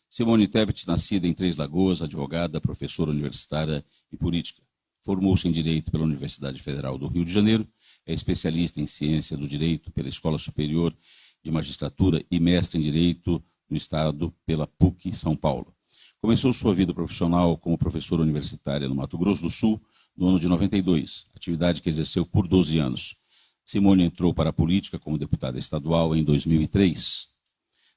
Simone Tebet, nascida em Três Lagoas, advogada, professora universitária e política. Formou-se em Direito pela Universidade Federal do Rio de Janeiro, é especialista em Ciência do Direito pela Escola Superior de Magistratura e mestre em Direito do Estado pela PUC São Paulo. Começou sua vida profissional como professora universitária no Mato Grosso do Sul no ano de 92, atividade que exerceu por 12 anos. Simone entrou para a política como deputada estadual em 2003.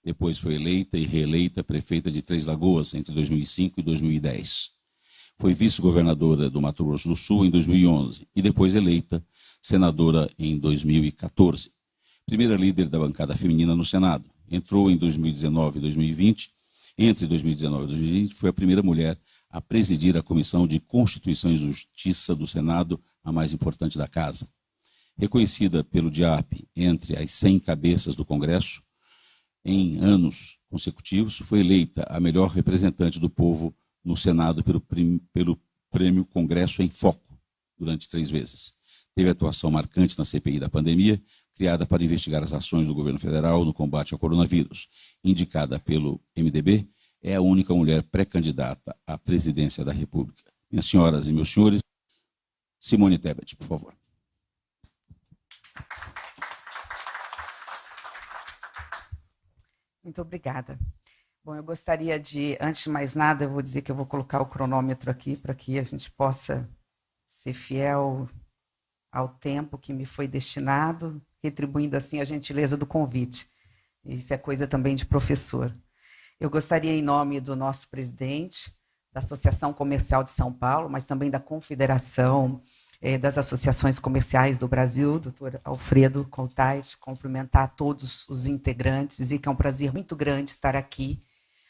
Depois foi eleita e reeleita prefeita de Três Lagoas entre 2005 e 2010. Foi vice-governadora do Mato Grosso do Sul em 2011 e depois eleita senadora em 2014. Primeira líder da bancada feminina no Senado. Entrou em 2019 e 2020. Entre 2019 e 2020, foi a primeira mulher a presidir a Comissão de Constituição e Justiça do Senado, a mais importante da Casa. Reconhecida pelo DIAP entre as 100 cabeças do Congresso, em anos consecutivos, foi eleita a melhor representante do povo no Senado pelo Prêmio Congresso em Foco, durante 3 vezes. Teve atuação marcante na CPI da pandemia, criada para investigar as ações do governo federal no combate ao coronavírus. Indicada pelo MDB, é a única mulher pré-candidata à presidência da República. Minhas senhoras e meus senhores, Simone Tebet, por favor. Muito obrigada. Bom, eu gostaria de, antes de mais nada, eu vou dizer que eu vou colocar o cronômetro aqui para que a gente possa ser fiel ao tempo que me foi destinado, retribuindo assim a gentileza do convite. Isso é coisa também de professor. Eu gostaria, em nome do nosso presidente, da Associação Comercial de São Paulo, mas também da Confederação das Associações Comerciais do Brasil, doutor Alfredo Coltait, cumprimentar todos os integrantes, dizer que é um prazer muito grande estar aqui,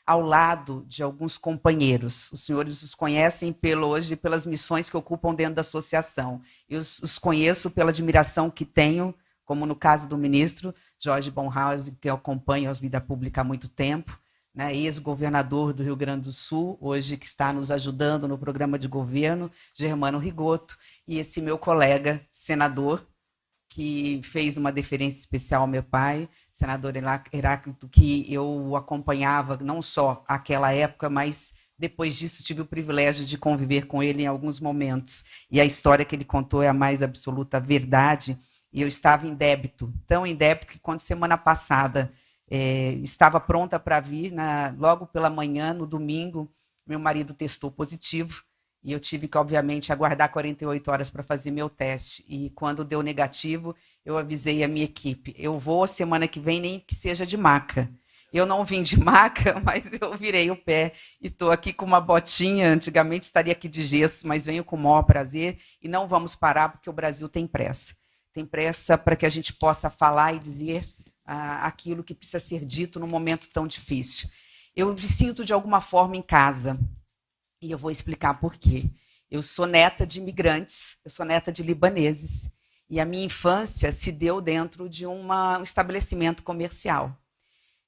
ao lado de alguns companheiros. Os senhores os conhecem hoje pelas missões que ocupam dentro da associação. Eu os conheço pela admiração que tenho, como no caso do ministro Jorge Bornhausen, que eu acompanho a vida pública há muito tempo, né, ex-governador do Rio Grande do Sul, hoje que está nos ajudando no programa de governo, Germano Rigoto, e esse meu colega senador, que fez uma deferência especial ao meu pai, senador Heráclito, que eu acompanhava não só aquela época, mas depois disso tive o privilégio de conviver com ele em alguns momentos. E a história que ele contou é a mais absoluta verdade, e eu estava em débito, tão em débito que quando semana passada estava pronta para vir, logo pela manhã, no domingo, meu marido testou positivo, e eu tive que, obviamente, aguardar 48 horas para fazer meu teste. E quando deu negativo, eu avisei a minha equipe. Eu vou semana que vem, nem que seja de maca. Eu não vim de maca, mas eu virei o pé e estou aqui com uma botinha. Antigamente estaria aqui de gesso, mas venho com o maior prazer. E não vamos parar, porque o Brasil tem pressa. Tem pressa para que a gente possa falar e dizer aquilo que precisa ser dito num momento tão difícil. Eu me sinto, de alguma forma, em casa. E eu vou explicar por quê. Eu sou neta de imigrantes, eu sou neta de libaneses, e a minha infância se deu dentro de um estabelecimento comercial.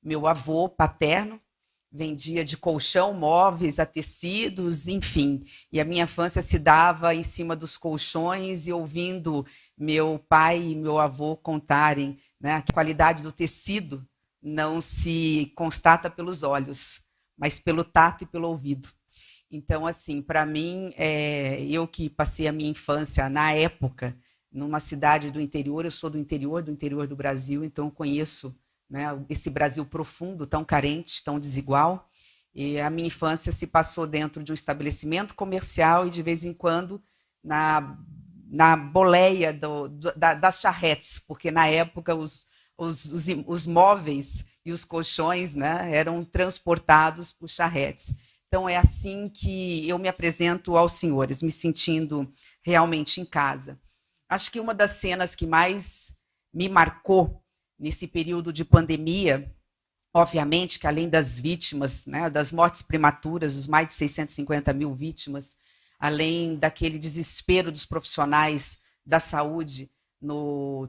Meu avô paterno vendia de colchão, móveis a tecidos, enfim. E a minha infância se dava em cima dos colchões e ouvindo meu pai e meu avô contarem, né, que a qualidade do tecido não se constata pelos olhos, mas pelo tato e pelo ouvido. Então, assim, para mim, eu que passei a minha infância, na época, numa cidade do interior, eu sou do interior do Brasil, então eu conheço, né, esse Brasil profundo, tão carente, tão desigual, e a minha infância se passou dentro de um estabelecimento comercial e, de vez em quando, na boleia das charretes, porque, na época, os móveis e os colchões, né, eram transportados por charretes. Então, é assim que eu me apresento aos senhores, me sentindo realmente em casa. Acho que uma das cenas que mais me marcou nesse período de pandemia, obviamente que além das vítimas, né, das mortes prematuras, os mais de 650 mil vítimas, além daquele desespero dos profissionais da saúde,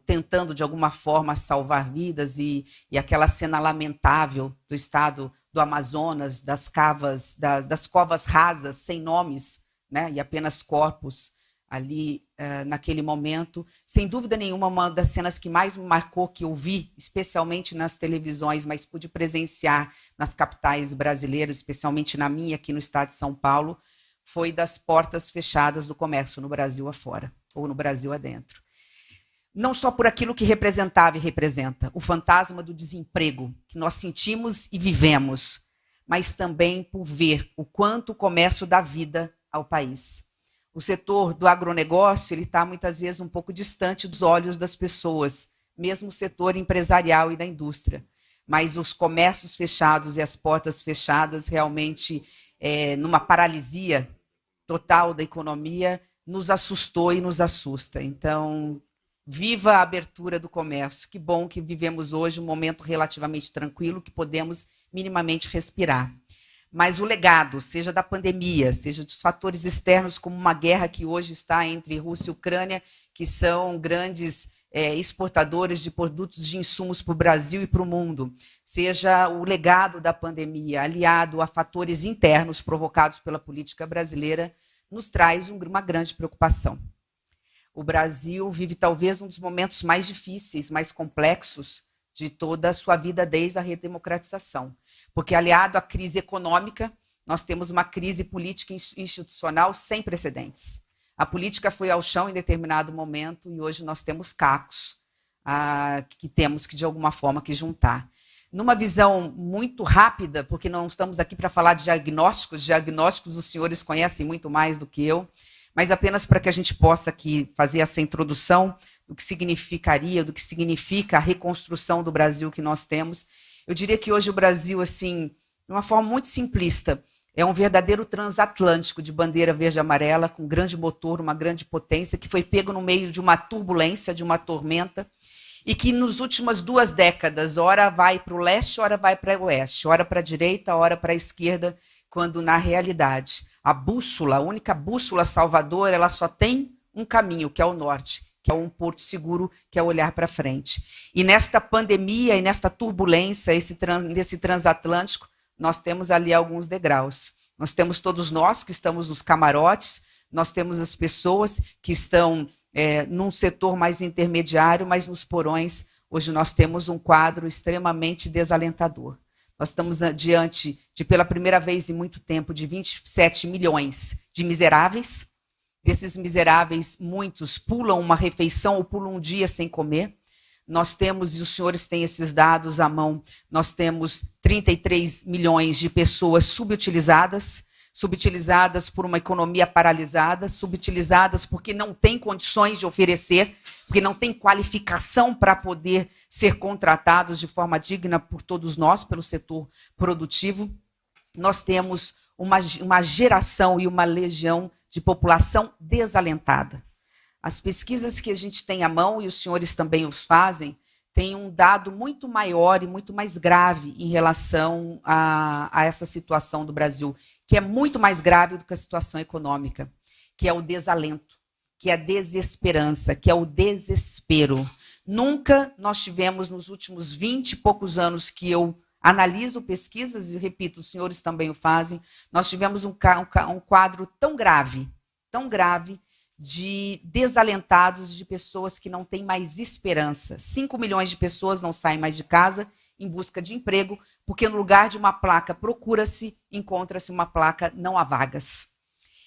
tentando, de alguma forma, salvar vidas, e aquela cena lamentável do estado do Amazonas, das covas rasas, sem nomes, né, e apenas corpos ali naquele momento. Sem dúvida nenhuma, uma das cenas que mais me marcou, que eu vi, especialmente nas televisões, mas pude presenciar nas capitais brasileiras, especialmente na minha, aqui no estado de São Paulo, foi das portas fechadas do comércio no Brasil afora, ou no Brasil adentro. Não só por aquilo que representava e representa, o fantasma do desemprego, que nós sentimos e vivemos, mas também por ver o quanto o comércio dá vida ao país. O setor do agronegócio ele está muitas vezes um pouco distante dos olhos das pessoas, mesmo o setor empresarial e da indústria. Mas os comércios fechados e as portas fechadas realmente, numa paralisia total da economia, nos assustou e nos assusta. Então, viva a abertura do comércio. Que bom que vivemos hoje um momento relativamente tranquilo, que podemos minimamente respirar. Mas o legado, seja da pandemia, seja dos fatores externos, como uma guerra que hoje está entre Rússia e Ucrânia, que são grandes exportadores de produtos de insumos para o Brasil e para o mundo, seja o legado da pandemia, aliado a fatores internos provocados pela política brasileira, nos traz uma grande preocupação. O Brasil vive talvez um dos momentos mais difíceis, mais complexos de toda a sua vida desde a redemocratização. Porque, aliado à crise econômica, nós temos uma crise política institucional sem precedentes. A política foi ao chão em determinado momento e hoje nós temos cacos que temos que, de alguma forma, que juntar. Numa visão muito rápida, porque não estamos aqui para falar de diagnósticos os senhores conhecem muito mais do que eu, mas apenas para que a gente possa aqui fazer essa introdução do que significaria, do que significa a reconstrução do Brasil que nós temos. Eu diria que hoje o Brasil, assim, de uma forma muito simplista, é um verdadeiro transatlântico de bandeira verde e amarela, com um grande motor, uma grande potência, que foi pego no meio de uma turbulência, de uma tormenta, e que nas últimas 2 décadas, ora vai para o leste, ora vai para o oeste, ora para a direita, ora para a esquerda, quando na realidade a bússola, a única bússola salvadora, ela só tem um caminho, que é o norte, que é um porto seguro, que é olhar para frente. E nesta pandemia e nesta turbulência, nesse transatlântico, nós temos ali alguns degraus. Nós temos todos nós que estamos nos camarotes, nós temos as pessoas que estão num setor mais intermediário, mas nos porões, hoje nós temos um quadro extremamente desalentador. Nós estamos diante de, pela primeira vez em muito tempo, de 27 milhões de miseráveis. Desses miseráveis, muitos pulam uma refeição ou pulam um dia sem comer. Nós temos, e os senhores têm esses dados à mão, nós temos 33 milhões de pessoas subutilizadas por uma economia paralisada, subutilizadas porque não têm condições de oferecer, porque não têm qualificação para poder ser contratados de forma digna por todos nós, pelo setor produtivo. Nós temos uma geração e uma legião de população desalentada. As pesquisas que a gente tem à mão, e os senhores também os fazem, têm um dado muito maior e muito mais grave em relação a essa situação do Brasil, que é muito mais grave do que a situação econômica, que é o desalento, que é a desesperança, que é o desespero. Nunca nós tivemos, nos últimos 20 e poucos anos que eu analiso pesquisas, e repito, os senhores também o fazem, nós tivemos um quadro tão grave, de desalentados, de pessoas que não têm mais esperança. 5 milhões de pessoas não saem mais de casa em busca de emprego, porque no lugar de uma placa procura-se, encontra-se uma placa não há vagas.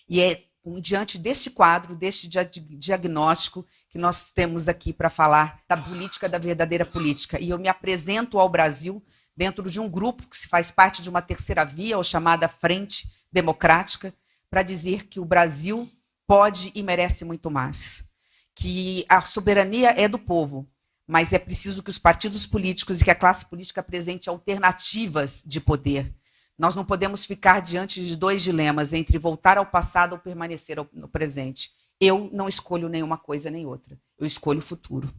E é diante deste quadro, deste diagnóstico, que nós temos aqui para falar da política, da verdadeira política. E eu me apresento ao Brasil dentro de um grupo que se faz parte de uma terceira via, ou chamada Frente Democrática, para dizer que o Brasil pode e merece muito mais. Que a soberania é do povo, mas é preciso que os partidos políticos e que a classe política apresente alternativas de poder. Nós não podemos ficar diante de 2 dilemas, entre voltar ao passado ou permanecer no presente. Eu não escolho nenhuma coisa nem outra. Eu escolho o futuro.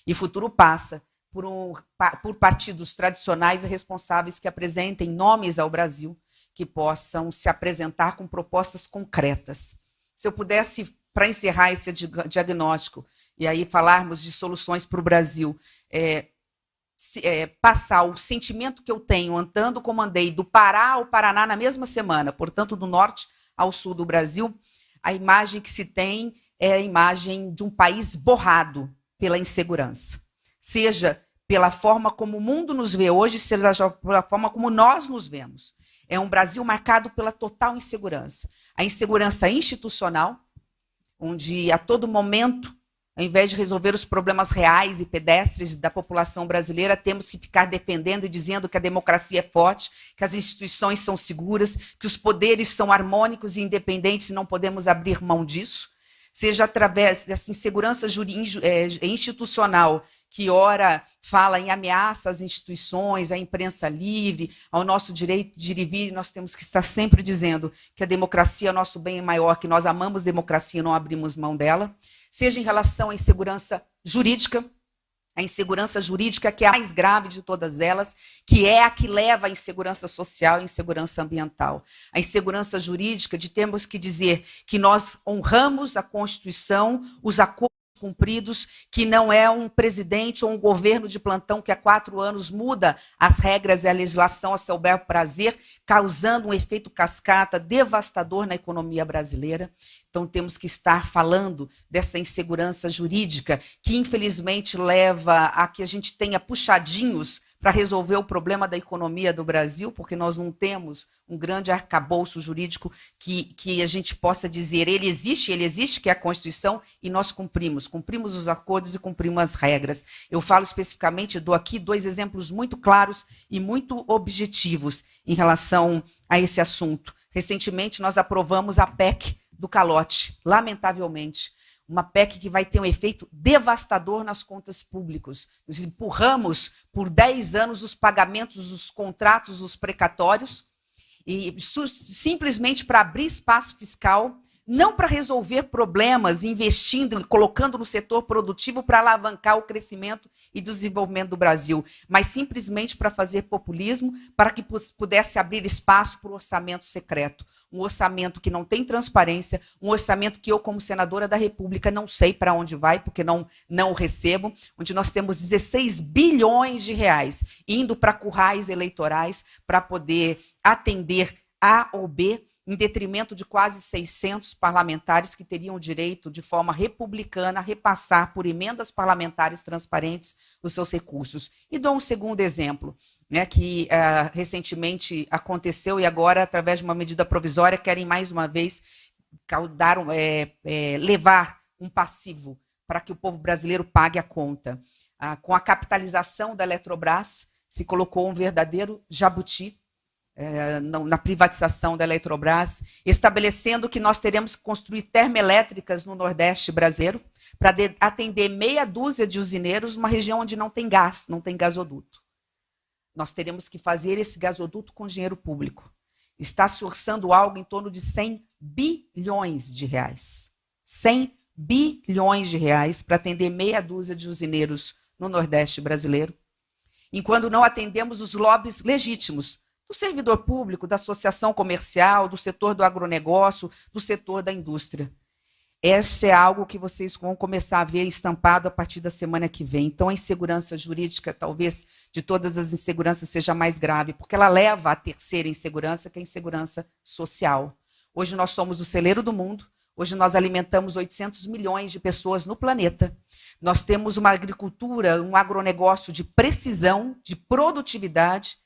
E o futuro passa por partidos tradicionais e responsáveis que apresentem nomes ao Brasil, que possam se apresentar com propostas concretas. Se eu pudesse, para encerrar esse diagnóstico, e aí falarmos de soluções para o Brasil, passar o sentimento que eu tenho andando como andei do Pará ao Paraná na mesma semana, portanto, do norte ao sul do Brasil, a imagem que se tem é a imagem de um país borrado pela insegurança. Seja pela forma como o mundo nos vê hoje, seja pela forma como nós nos vemos. É um Brasil marcado pela total insegurança. A insegurança institucional, onde a todo momento, ao invés de resolver os problemas reais e pedestres da população brasileira, temos que ficar defendendo e dizendo que a democracia é forte, que as instituições são seguras, que os poderes são harmônicos e independentes e não podemos abrir mão disso. Seja através dessa insegurança institucional, que ora fala em ameaça às instituições, à imprensa livre, ao nosso direito de ir e vir, nós temos que estar sempre dizendo que a democracia é o nosso bem maior, que nós amamos democracia e não abrimos mão dela. Seja em relação à insegurança jurídica, a insegurança jurídica que é a mais grave de todas elas, que é a que leva à insegurança social e insegurança ambiental. A insegurança jurídica de termos que dizer que nós honramos a Constituição, os acordos cumpridos, que não é um presidente ou um governo de plantão que há 4 anos muda as regras e a legislação a seu bel prazer, causando um efeito cascata devastador na economia brasileira. Então, temos que estar falando dessa insegurança jurídica que, infelizmente, leva a que a gente tenha puxadinhos para resolver o problema da economia do Brasil, porque nós não temos um grande arcabouço jurídico que a gente possa dizer ele existe, que é a Constituição, e nós cumprimos os acordos e cumprimos as regras. Eu falo especificamente, dou aqui 2 exemplos muito claros e muito objetivos em relação a esse assunto. Recentemente, nós aprovamos a PEC do calote, lamentavelmente. Uma PEC que vai ter um efeito devastador nas contas públicas. Nós empurramos por 10 anos os pagamentos, os contratos, os precatórios, e simplesmente para abrir espaço fiscal, não para resolver problemas, investindo e colocando no setor produtivo para alavancar o crescimento e desenvolvimento do Brasil, mas simplesmente para fazer populismo, para que pudesse abrir espaço para o orçamento secreto. Um orçamento que não tem transparência, um orçamento que eu, como senadora da República, não sei para onde vai, porque não o recebo, onde nós temos 16 bilhões de reais indo para currais eleitorais para poder atender A ou B, em detrimento de quase 600 parlamentares que teriam o direito, de forma republicana, a repassar por emendas parlamentares transparentes os seus recursos. E dou um segundo exemplo, né, que recentemente aconteceu e agora, através de uma medida provisória, querem mais uma vez levar um passivo para que o povo brasileiro pague a conta. Com a capitalização da Eletrobras, se colocou um verdadeiro jabuti na privatização da Eletrobras, estabelecendo que nós teremos que construir termoelétricas no Nordeste brasileiro para atender meia dúzia de usineiros numa região onde não tem gás, não tem gasoduto. Nós teremos que fazer esse gasoduto com dinheiro público. Está se orçando algo em torno de 100 bilhões de reais. 100 bilhões de reais para atender meia dúzia de usineiros no Nordeste brasileiro, enquanto não atendemos os lobbies legítimos do servidor público, da associação comercial, do setor do agronegócio, do setor da indústria. Esse é algo que vocês vão começar a ver estampado a partir da semana que vem. Então, a insegurança jurídica, talvez, de todas as inseguranças, seja mais grave, porque ela leva à terceira insegurança, que é a insegurança social. Hoje nós somos o celeiro do mundo, hoje nós alimentamos 800 milhões de pessoas no planeta. Nós temos uma agricultura, um agronegócio de precisão, de produtividade,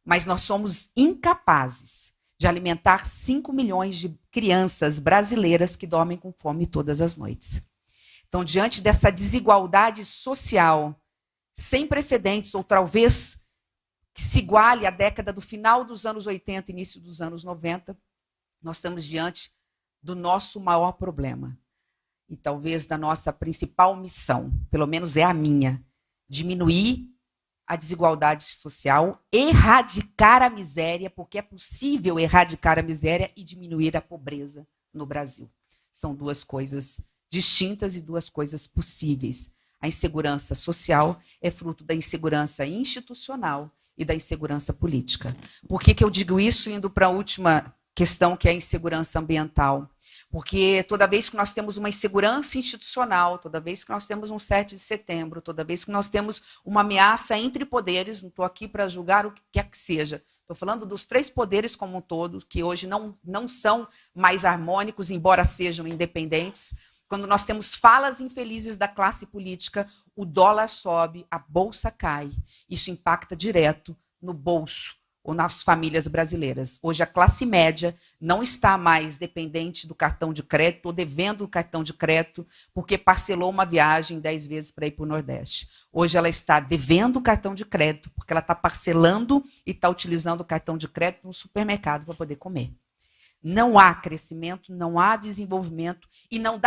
mas nós somos incapazes de alimentar 5 milhões de crianças brasileiras que dormem com fome todas as noites. Então, diante dessa desigualdade social sem precedentes, ou talvez que se iguale à década do final dos anos 80, início dos anos 90, nós estamos diante do nosso maior problema. E talvez da nossa principal missão, pelo menos é a minha, diminuir a desigualdade social, erradicar a miséria, porque é possível erradicar a miséria e diminuir a pobreza no Brasil. São 2 coisas distintas e 2 coisas possíveis. A insegurança social é fruto da insegurança institucional e da insegurança política. Por que eu digo isso, indo para a última questão, que é a insegurança ambiental? Porque toda vez que nós temos uma insegurança institucional, toda vez que nós temos um 7 de setembro, toda vez que nós temos uma ameaça entre poderes, não estou aqui para julgar o que quer que seja, estou falando dos 3 poderes como um todo, que hoje não são mais harmônicos, embora sejam independentes, quando nós temos falas infelizes da classe política, o dólar sobe, a bolsa cai. Isso impacta direto no bolso ou nas famílias brasileiras. Hoje a classe média não está mais dependente do cartão de crédito ou devendo o cartão de crédito porque parcelou uma viagem 10 vezes para ir para o Nordeste. Hoje ela está devendo o cartão de crédito porque ela está parcelando e está utilizando o cartão de crédito no supermercado para poder comer. Não há crescimento, não há desenvolvimento e não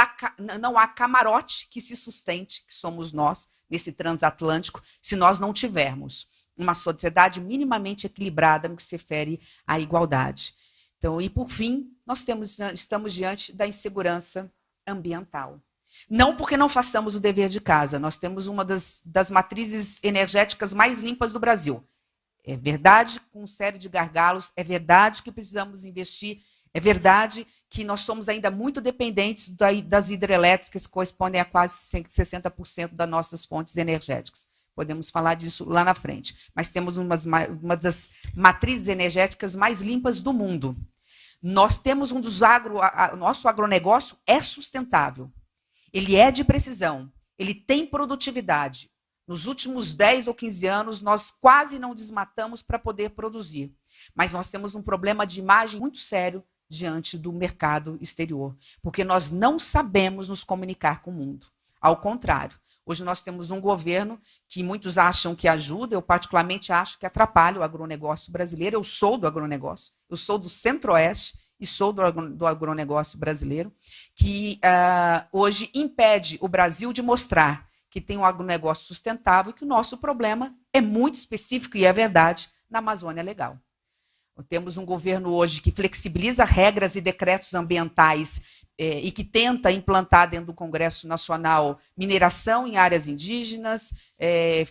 há camarote que se sustente, que somos nós, nesse transatlântico, se nós não tivermos uma sociedade minimamente equilibrada no que se refere à igualdade. Então, e por fim, nós estamos diante da insegurança ambiental. Não porque não façamos o dever de casa, nós temos uma das matrizes energéticas mais limpas do Brasil. É verdade, com uma série de gargalos, é verdade que precisamos investir, é verdade que nós somos ainda muito dependentes das hidrelétricas, que correspondem a quase 60% das nossas fontes energéticas. Podemos falar disso lá na frente. Mas temos uma das matrizes energéticas mais limpas do mundo. Nós temos nosso agronegócio é sustentável. Ele é de precisão. Ele tem produtividade. Nos últimos 10 ou 15 anos, nós quase não desmatamos para poder produzir. Mas nós temos um problema de imagem muito sério diante do mercado exterior. Porque nós não sabemos nos comunicar com o mundo. Ao contrário, hoje nós temos um governo que muitos acham que ajuda, eu particularmente acho que atrapalha o agronegócio brasileiro. Eu sou do agronegócio, eu sou do Centro-Oeste e sou do agronegócio brasileiro, que hoje impede o Brasil de mostrar que tem um agronegócio sustentável e que o nosso problema é muito específico, e é verdade, na Amazônia Legal. Temos um governo hoje que flexibiliza regras e decretos ambientais e que tenta implantar dentro do Congresso Nacional mineração em áreas indígenas,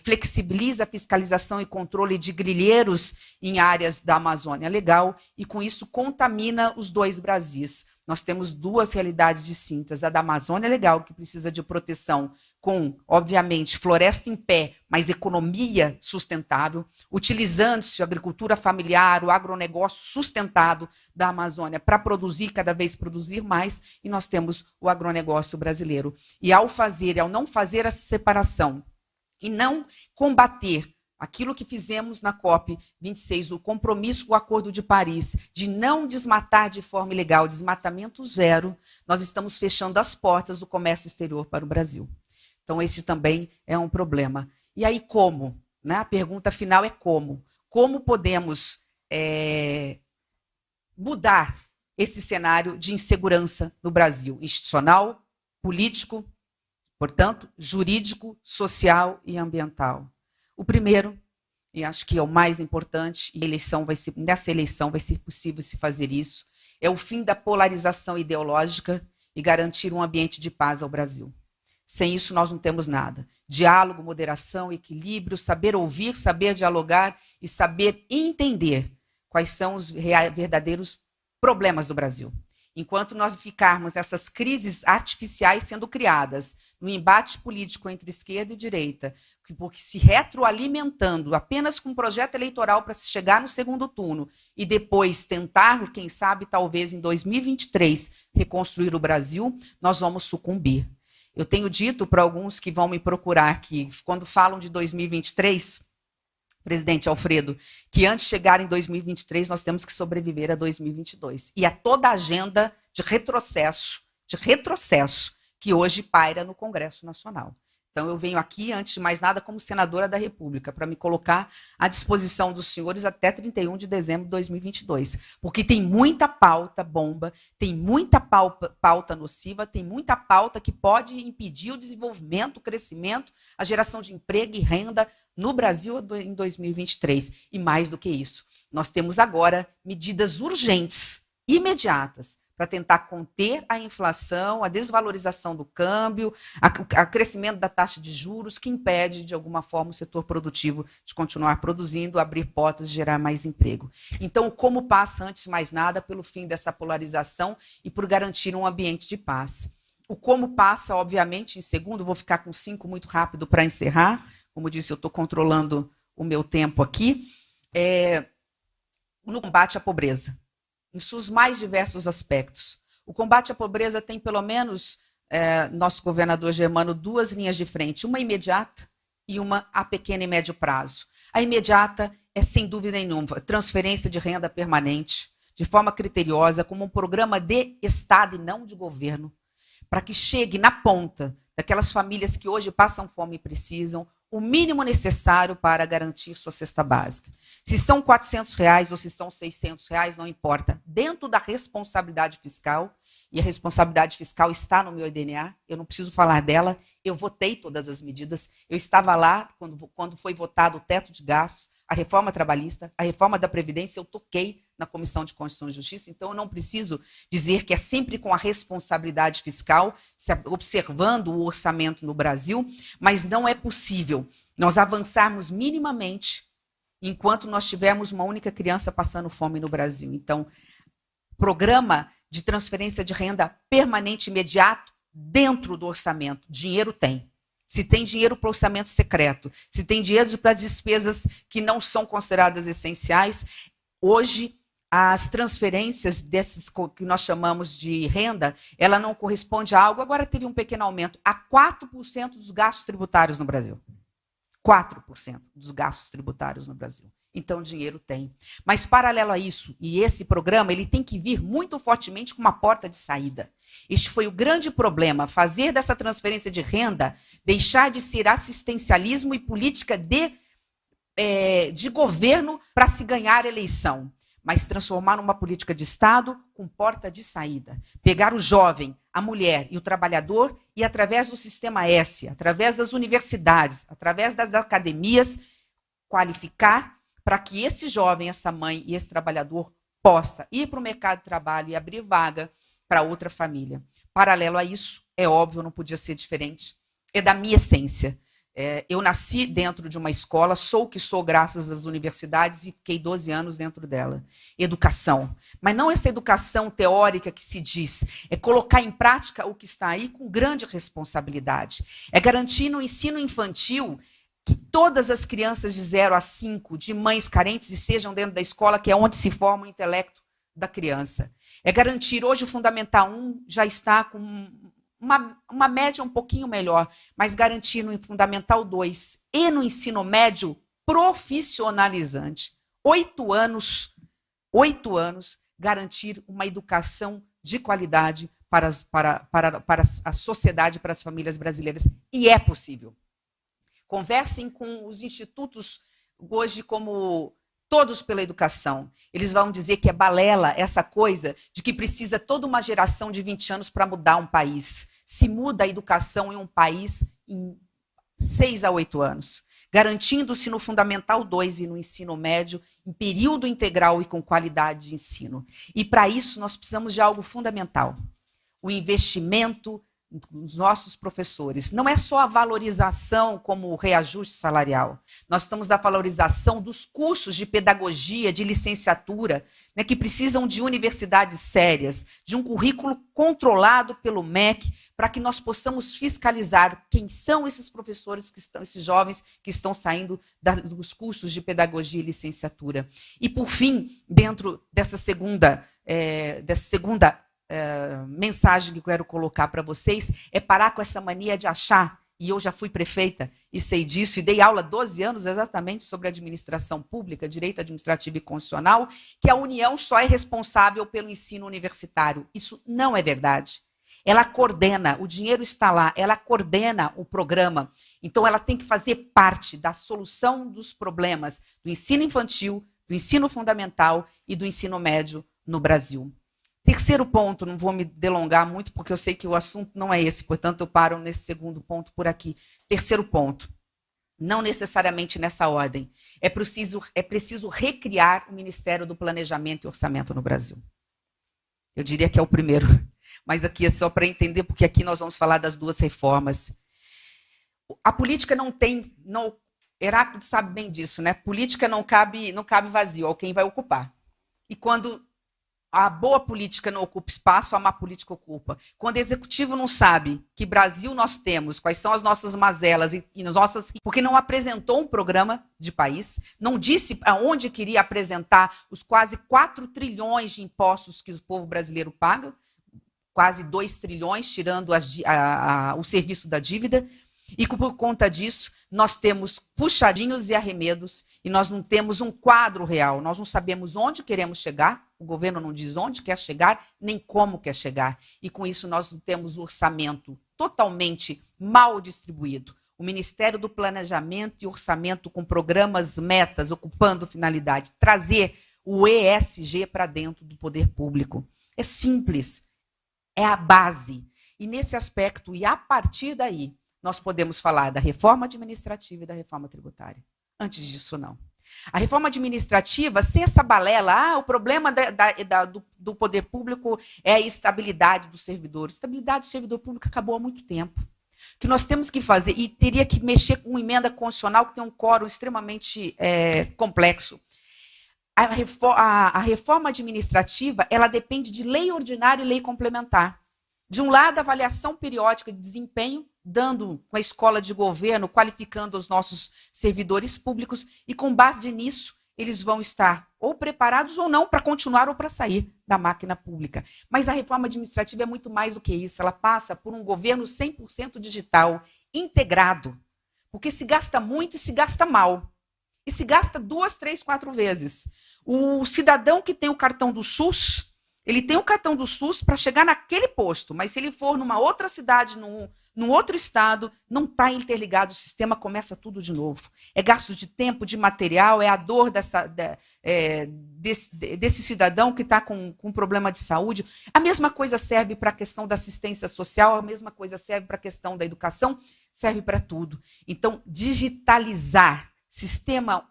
flexibiliza a fiscalização e controle de grileiros em áreas da Amazônia Legal, e com isso contamina os dois Brasis. Nós temos duas realidades distintas, a da Amazônia Legal, que precisa de proteção com, obviamente, floresta em pé, mas economia sustentável, utilizando-se a agricultura familiar, o agronegócio sustentado da Amazônia para produzir, cada vez produzir mais, e nós temos o agronegócio brasileiro. E ao não fazer essa separação e não combater aquilo que fizemos na COP26, o compromisso com o Acordo de Paris, de não desmatar de forma ilegal, desmatamento zero, nós estamos fechando as portas do comércio exterior para o Brasil. Então, esse também é um problema. E aí, como? Né? A pergunta final é como? Como podemos mudar esse cenário de insegurança no Brasil? Institucional, político, portanto, jurídico, social e ambiental. O primeiro, e acho que é o mais importante, e nessa eleição vai ser possível se fazer isso, é o fim da polarização ideológica e garantir um ambiente de paz ao Brasil. Sem isso, nós não temos nada. Diálogo, moderação, equilíbrio, saber ouvir, saber dialogar e saber entender quais são os verdadeiros problemas do Brasil. Enquanto nós ficarmos nessas crises artificiais sendo criadas, no embate político entre esquerda e direita, porque se retroalimentando apenas com um projeto eleitoral para se chegar no segundo turno e depois tentar, quem sabe, talvez em 2023, reconstruir o Brasil, nós vamos sucumbir. Eu tenho dito para alguns que vão me procurar que, quando falam de 2023, presidente Alfredo, que antes de chegar em 2023, nós temos que sobreviver a 2022. E a toda a agenda de retrocesso que hoje paira no Congresso Nacional. Então, eu venho aqui, antes de mais nada, como senadora da República, para me colocar à disposição dos senhores até 31 de dezembro de 2022. Porque tem muita pauta bomba, tem muita pauta nociva, tem muita pauta que pode impedir o desenvolvimento, o crescimento, a geração de emprego e renda no Brasil em 2023. E mais do que isso, nós temos agora medidas urgentes, imediatas, para tentar conter a inflação, a desvalorização do câmbio, o crescimento da taxa de juros, que impede, de alguma forma, o setor produtivo de continuar produzindo, abrir portas e gerar mais emprego. Então, como passa, antes de mais nada, pelo fim dessa polarização e por garantir um ambiente de paz. O como passa, obviamente, em segundo, vou ficar com 5 muito rápido para encerrar. Como disse, eu estou controlando o meu tempo aqui. No combate à pobreza, em seus mais diversos aspectos. O combate à pobreza tem pelo menos nosso governador Germano 2 linhas de frente, uma imediata e uma a pequeno e médio prazo. A imediata é, sem dúvida nenhuma, transferência de renda permanente, de forma criteriosa, como um programa de Estado e não de governo, para que chegue na ponta daquelas famílias que hoje passam fome e precisam, o mínimo necessário para garantir sua cesta básica. Se são R$400 ou se são R$600, não importa. Dentro da responsabilidade fiscal, e a responsabilidade fiscal está no meu DNA, eu não preciso falar dela, eu votei todas as medidas, eu estava lá quando foi votado o teto de gastos, a reforma trabalhista, a reforma da Previdência, eu toquei na Comissão de Constituição e Justiça, então eu não preciso dizer que é sempre com a responsabilidade fiscal, observando o orçamento no Brasil, mas não é possível nós avançarmos minimamente enquanto nós tivermos uma única criança passando fome no Brasil. Então, programa de transferência de renda permanente imediato dentro do orçamento. Dinheiro tem. Se tem dinheiro para o orçamento secreto, se tem dinheiro para despesas que não são consideradas essenciais, hoje as transferências desses que nós chamamos de renda, ela não corresponde a algo, agora teve um pequeno aumento, a 4% dos gastos tributários no Brasil. 4% dos gastos tributários no Brasil. Então, dinheiro tem. Mas, paralelo a isso, e esse programa, ele tem que vir muito fortemente com uma porta de saída. Este foi o grande problema, fazer dessa transferência de renda, deixar de ser assistencialismo e política de governo para se ganhar eleição, mas transformar numa política de Estado com porta de saída. Pegar o jovem, a mulher e o trabalhador e, através do sistema S, através das universidades, através das academias, qualificar para que esse jovem, essa mãe e esse trabalhador possa ir para o mercado de trabalho e abrir vaga para outra família. Paralelo a isso, é óbvio, não podia ser diferente, é da minha essência. Eu nasci dentro de uma escola, sou o que sou graças às universidades e fiquei 12 anos dentro dela. Educação. Mas não essa educação teórica que se diz, é colocar em prática o que está aí com grande responsabilidade. É garantir no ensino infantil que todas as crianças de 0 a 5, de mães carentes, estejam dentro da escola, que é onde se forma o intelecto da criança. É garantir, hoje o Fundamental 1 já está com uma média um pouquinho melhor, mas garantir no Fundamental 2 e no ensino médio profissionalizante. 8 anos, garantir uma educação de qualidade para a sociedade, para as famílias brasileiras. E é possível. Conversem com os institutos hoje como Todos pela Educação. Eles vão dizer que é balela essa coisa de que precisa toda uma geração de 20 anos para mudar um país. Se muda a educação em um país em 6 a 8 anos, garantindo-se no Fundamental 2 e no ensino médio, em período integral e com qualidade de ensino. E para isso nós precisamos de algo fundamental, o investimento nos nossos professores. Não é só a valorização como o reajuste salarial. Nós estamos da valorização dos cursos de pedagogia, de licenciatura, né, que precisam de universidades sérias, de um currículo controlado pelo MEC, para que nós possamos fiscalizar quem são esses professores, esses jovens que estão saindo dos cursos de pedagogia e licenciatura. E, por fim, dentro dessa segunda mensagem que eu quero colocar para vocês é parar com essa mania de achar, e eu já fui prefeita e sei disso, e dei aula 12 anos exatamente sobre administração pública, direito administrativo e constitucional, que a União só é responsável pelo ensino universitário. Isso não é verdade. Ela coordena, o dinheiro está lá, ela coordena o programa, então ela tem que fazer parte da solução dos problemas do ensino infantil, do ensino fundamental e do ensino médio no Brasil. Terceiro ponto, não vou me delongar muito, porque eu sei que o assunto não é esse, portanto, eu paro nesse segundo ponto por aqui. Terceiro ponto, não necessariamente nessa ordem, é preciso recriar o Ministério do Planejamento e Orçamento no Brasil. Eu diria que é o primeiro, mas aqui é só para entender, porque aqui nós vamos falar das duas reformas. A política Heráclito sabe bem disso, né? Política não cabe vazio, alguém vai ocupar. E quando a boa política não ocupa espaço, a má política ocupa. Quando o executivo não sabe que Brasil nós temos, quais são as nossas mazelas porque não apresentou um programa de país, não disse aonde queria apresentar os quase 4 trilhões de impostos que o povo brasileiro paga, quase 2 trilhões, tirando o serviço da dívida, e por conta disso, nós temos puxadinhos e arremedos, e nós não temos um quadro real, nós não sabemos onde queremos chegar, o governo não diz onde quer chegar, nem como quer chegar, e com isso nós não temos orçamento totalmente mal distribuído. O Ministério do Planejamento e Orçamento com programas, metas, ocupando finalidade, trazer o ESG para dentro do poder público. É simples, é a base. E nesse aspecto, e a partir daí, nós podemos falar da reforma administrativa e da reforma tributária. Antes disso, não. A reforma administrativa, sem essa balela, o problema do poder público é a estabilidade do servidor. A estabilidade do servidor público acabou há muito tempo. O que nós temos que fazer, e teria que mexer com uma emenda constitucional que tem um quórum extremamente complexo. A reforma administrativa, ela depende de lei ordinária e lei complementar. De um lado, a avaliação periódica de desempenho, dando com a escola de governo, qualificando os nossos servidores públicos, e com base nisso, eles vão estar ou preparados ou não para continuar ou para sair da máquina pública. Mas a reforma administrativa é muito mais do que isso, ela passa por um governo 100% digital, integrado, porque se gasta muito e se gasta mal. E se gasta 2, 3, 4 vezes. O cidadão que tem o cartão do SUS, ele tem o cartão do SUS para chegar naquele posto, mas se ele for numa outra cidade, num outro estado, não está interligado, o sistema começa tudo de novo. É gasto de tempo, de material, é a dor desse cidadão que está com problema de saúde. A mesma coisa serve para a questão da assistência social, a mesma coisa serve para a questão da educação, serve para tudo. Então, digitalizar sistema,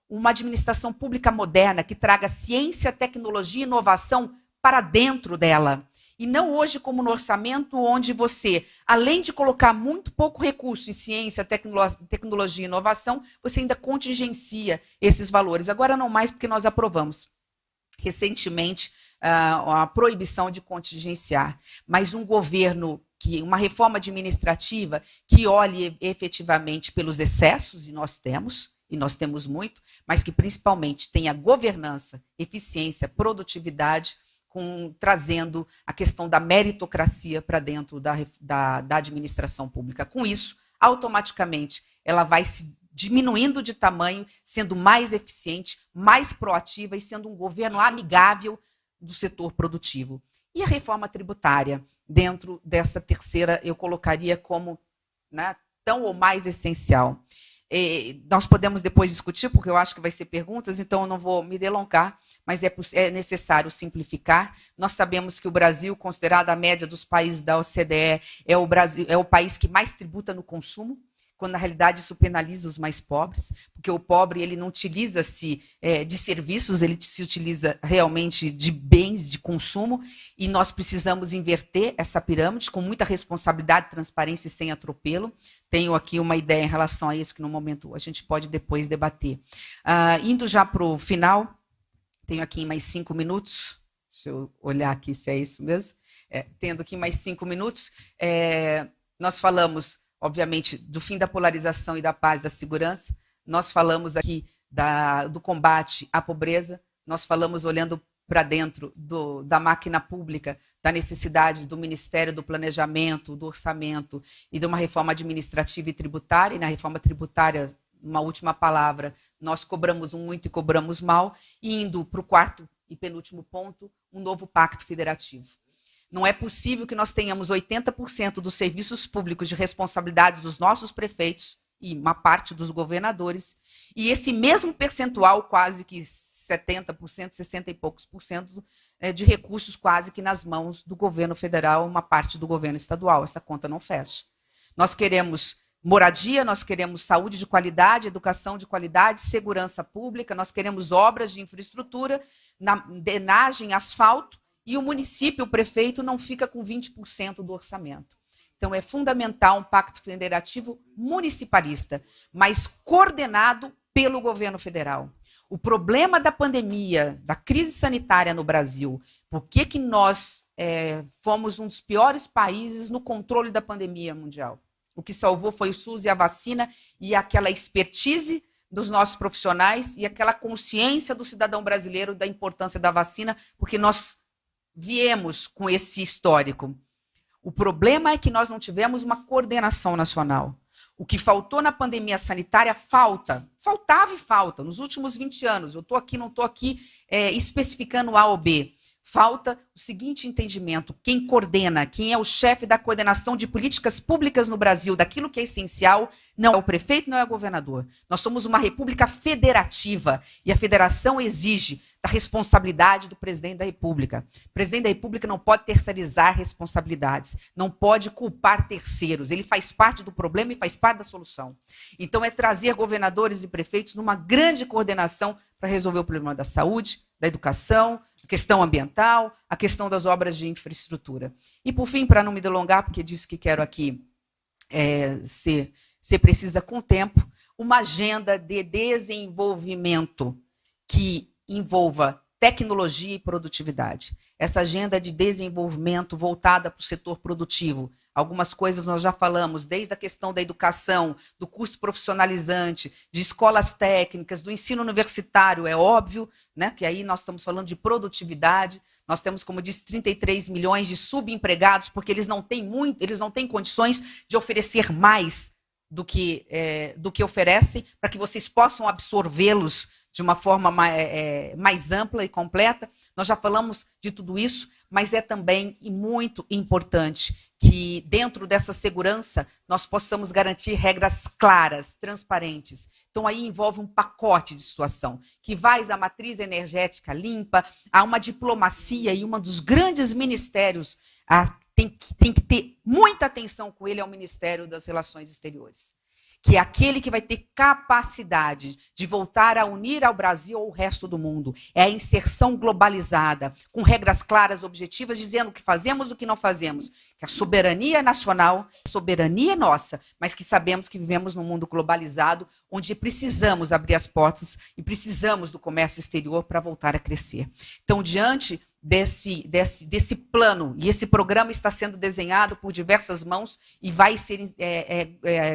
uma administração pública moderna que traga ciência, tecnologia e inovação para dentro dela. E não hoje como no orçamento, onde você, além de colocar muito pouco recurso em ciência, tecnologia e inovação, você ainda contingencia esses valores. Agora não mais, porque nós aprovamos recentemente a proibição de contingenciar. Mas um governo, uma reforma administrativa que olhe efetivamente pelos excessos, e nós temos muito, mas que principalmente tenha governança, eficiência, produtividade, trazendo a questão da meritocracia para dentro da administração pública. Com isso, automaticamente, ela vai se diminuindo de tamanho, sendo mais eficiente, mais proativa e sendo um governo amigável do setor produtivo. E a reforma tributária, dentro dessa terceira, eu colocaria como, né, tão ou mais essencial. Nós podemos depois discutir, porque eu acho que vai ser perguntas, então eu não vou me delongar, mas é necessário simplificar. Nós sabemos que o Brasil, considerado a média dos países da OCDE, é o país que mais tributa no consumo, quando na realidade isso penaliza os mais pobres, porque o pobre ele não utiliza-se de serviços, ele se utiliza realmente de bens de consumo, e nós precisamos inverter essa pirâmide com muita responsabilidade, transparência e sem atropelo. Tenho aqui uma ideia em relação a isso, que no momento a gente pode depois debater. Indo já para o final, tenho aqui mais 5 minutos, deixa eu olhar aqui se é isso mesmo, tendo aqui mais 5 minutos, nós falamos, obviamente, do fim da polarização e da paz, da segurança. Nós falamos aqui do combate à pobreza. Nós falamos, olhando para dentro da máquina pública, da necessidade do Ministério do Planejamento, do Orçamento e de uma reforma administrativa e tributária. E na reforma tributária, uma última palavra, nós cobramos muito e cobramos mal. E indo para o quarto e penúltimo ponto, um novo pacto federativo. Não é possível que nós tenhamos 80% dos serviços públicos de responsabilidade dos nossos prefeitos e uma parte dos governadores, e esse mesmo percentual, quase que 70%, 60 e poucos por cento, de recursos quase que nas mãos do governo federal, uma parte do governo estadual. Essa conta não fecha. Nós queremos moradia, nós queremos saúde de qualidade, educação de qualidade, segurança pública, nós queremos obras de infraestrutura, drenagem, asfalto, e o município, o prefeito, não fica com 20% do orçamento. Então, é fundamental um pacto federativo municipalista, mas coordenado pelo governo federal. O problema da pandemia, da crise sanitária no Brasil, por que nós fomos um dos piores países no controle da pandemia mundial? O que salvou foi o SUS e a vacina e aquela expertise dos nossos profissionais e aquela consciência do cidadão brasileiro da importância da vacina, porque nós viemos com esse histórico. O problema é que nós não tivemos uma coordenação nacional. O que faltou na pandemia sanitária faltava e falta. Nos últimos 20 anos, eu estou aqui, não estou aqui especificando A ou B. Falta o seguinte entendimento: quem coordena, quem é o chefe da coordenação de políticas públicas no Brasil, daquilo que é essencial, não é o prefeito, não é o governador. Nós somos uma república federativa e a federação exige da responsabilidade do presidente da República. O presidente da República não pode terceirizar responsabilidades, não pode culpar terceiros. Ele faz parte do problema e faz parte da solução. Então, é trazer governadores e prefeitos numa grande coordenação para resolver o problema da saúde, da educação, a questão ambiental, a questão das obras de infraestrutura. E, por fim, para não me delongar, porque disse que quero aqui ser precisa com o tempo, uma agenda de desenvolvimento que envolva tecnologia e produtividade. Essa agenda de desenvolvimento voltada para o setor produtivo. Algumas coisas nós já falamos, desde a questão da educação, do curso profissionalizante, de escolas técnicas, do ensino universitário, é óbvio, né, que aí nós estamos falando de produtividade. Nós temos, como disse, 33 milhões de subempregados, porque eles não têm condições de oferecer mais do que oferecem, para que vocês possam absorvê-los de uma forma mais ampla e completa. Nós já falamos de tudo isso, mas é também muito importante que, dentro dessa segurança, nós possamos garantir regras claras, transparentes. Então, aí envolve um pacote de situação, que vai da matriz energética limpa a uma diplomacia, e um dos grandes ministérios tem que ter muita atenção com ele, é o Ministério das Relações Exteriores, que é aquele que vai ter capacidade de voltar a unir ao Brasil ou o resto do mundo. É a inserção globalizada, com regras claras, objetivas, dizendo o que fazemos e o que não fazemos. Que a soberania nacional, a soberania é nossa, mas que sabemos que vivemos num mundo globalizado, onde precisamos abrir as portas e precisamos do comércio exterior para voltar a crescer. Então, diante desse plano, e esse programa está sendo desenhado por diversas mãos e vai ser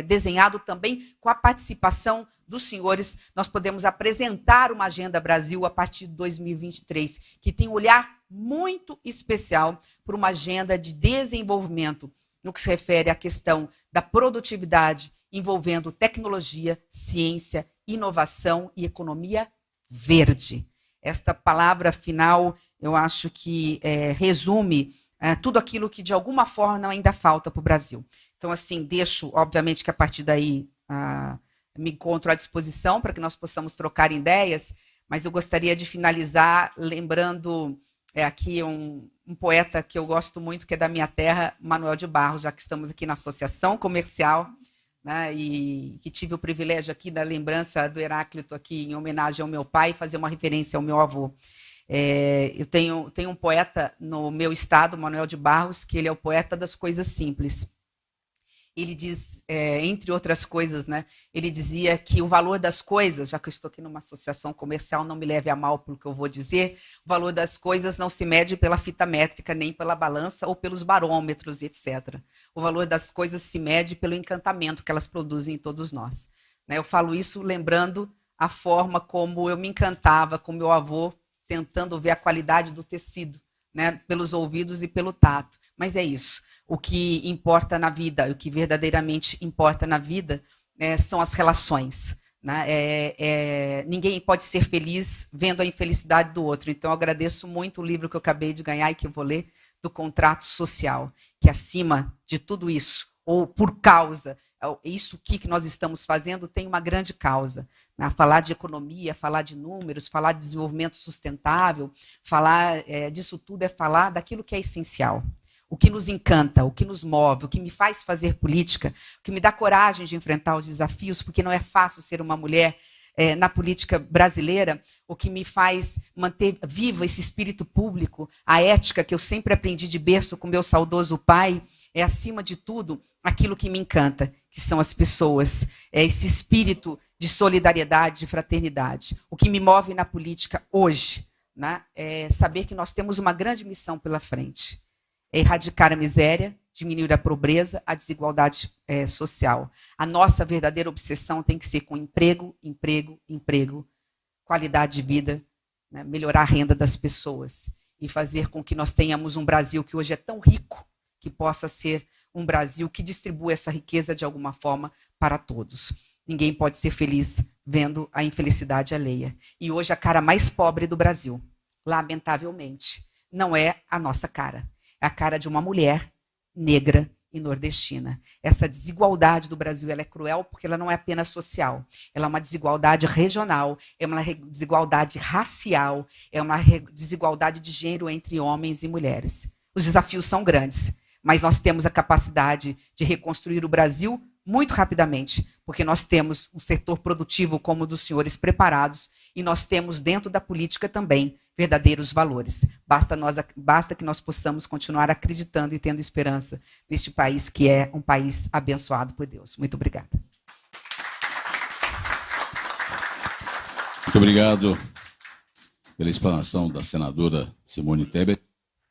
desenhado também com a participação dos senhores, nós podemos apresentar uma Agenda Brasil a partir de 2023, que tem um olhar muito especial para uma agenda de desenvolvimento no que se refere à questão da produtividade, envolvendo tecnologia, ciência, inovação e economia verde. Esta palavra final, eu acho que resume tudo aquilo que, de alguma forma, ainda falta para o Brasil. Então, assim, deixo, obviamente, que a partir daí me encontro à disposição para que nós possamos trocar ideias, mas eu gostaria de finalizar lembrando aqui um poeta que eu gosto muito, que é da minha terra, Manuel de Barros, já que estamos aqui na Associação Comercial, né, e que tive o privilégio aqui da lembrança do Heráclito aqui em homenagem ao meu pai, fazer uma referência ao meu avô. Eu tenho um poeta no meu estado, Manuel de Barros, que ele é o poeta das coisas simples. Ele diz, entre outras coisas, né, ele dizia que o valor das coisas, já que eu estou aqui numa associação comercial, não me leve a mal pelo que eu vou dizer, o valor das coisas não se mede pela fita métrica, nem pela balança ou pelos barômetros, etc. O valor das coisas se mede pelo encantamento que elas produzem em todos nós. Eu falo isso lembrando a forma como eu me encantava com meu avô, tentando ver a qualidade do tecido, né, pelos ouvidos e pelo tato. Mas é isso. O que importa na vida, o que verdadeiramente importa na vida são as relações. Né? Ninguém pode ser feliz vendo a infelicidade do outro. Então, eu agradeço muito o livro que eu acabei de ganhar e que eu vou ler, do Contrato Social, que acima de tudo isso, ou por causa, isso que nós estamos fazendo tem uma grande causa. Né? Falar de economia, falar de números, falar de desenvolvimento sustentável, falar disso tudo é falar daquilo que é essencial. O que nos encanta, o que nos move, o que me faz fazer política, o que me dá coragem de enfrentar os desafios, porque não é fácil ser uma mulher na política brasileira, o que me faz manter vivo esse espírito público, a ética que eu sempre aprendi de berço com meu saudoso pai, é, acima de tudo, aquilo que me encanta, que são as pessoas, esse espírito de solidariedade, de fraternidade. O que me move na política hoje, né, é saber que nós temos uma grande missão pela frente. É erradicar a miséria, diminuir a pobreza, a desigualdade social. A nossa verdadeira obsessão tem que ser com emprego, emprego, emprego, qualidade de vida, né, melhorar a renda das pessoas. e fazer com que nós tenhamos um Brasil que hoje é tão rico, que possa ser um Brasil que distribua essa riqueza de alguma forma para todos. Ninguém pode ser feliz vendo a infelicidade alheia. E hoje a cara mais pobre do Brasil, lamentavelmente, não é a nossa cara. É a cara de uma mulher negra e nordestina. Essa desigualdade do Brasil, ela é cruel porque ela não é apenas social. Ela é uma desigualdade regional, é uma desigualdade racial, é uma desigualdade de gênero entre homens e mulheres. Os desafios são grandes, mas nós temos a capacidade de reconstruir o Brasil muito rapidamente, porque nós temos um setor produtivo como o dos senhores preparados e nós temos dentro da política também verdadeiros valores. Basta que nós possamos continuar acreditando e tendo esperança neste país que é um país abençoado por Deus. Muito obrigada. Muito obrigado pela explanação da senadora Simone Tebet.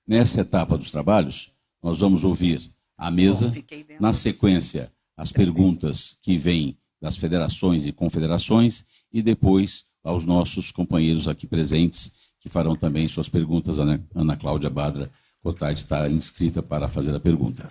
Nessa etapa dos trabalhos, nós vamos ouvir a mesa, na sequência, as perguntas que vêm das federações e confederações e depois aos nossos companheiros aqui presentes que farão também suas perguntas. A Ana Cláudia Badra Cotard está inscrita para fazer a pergunta.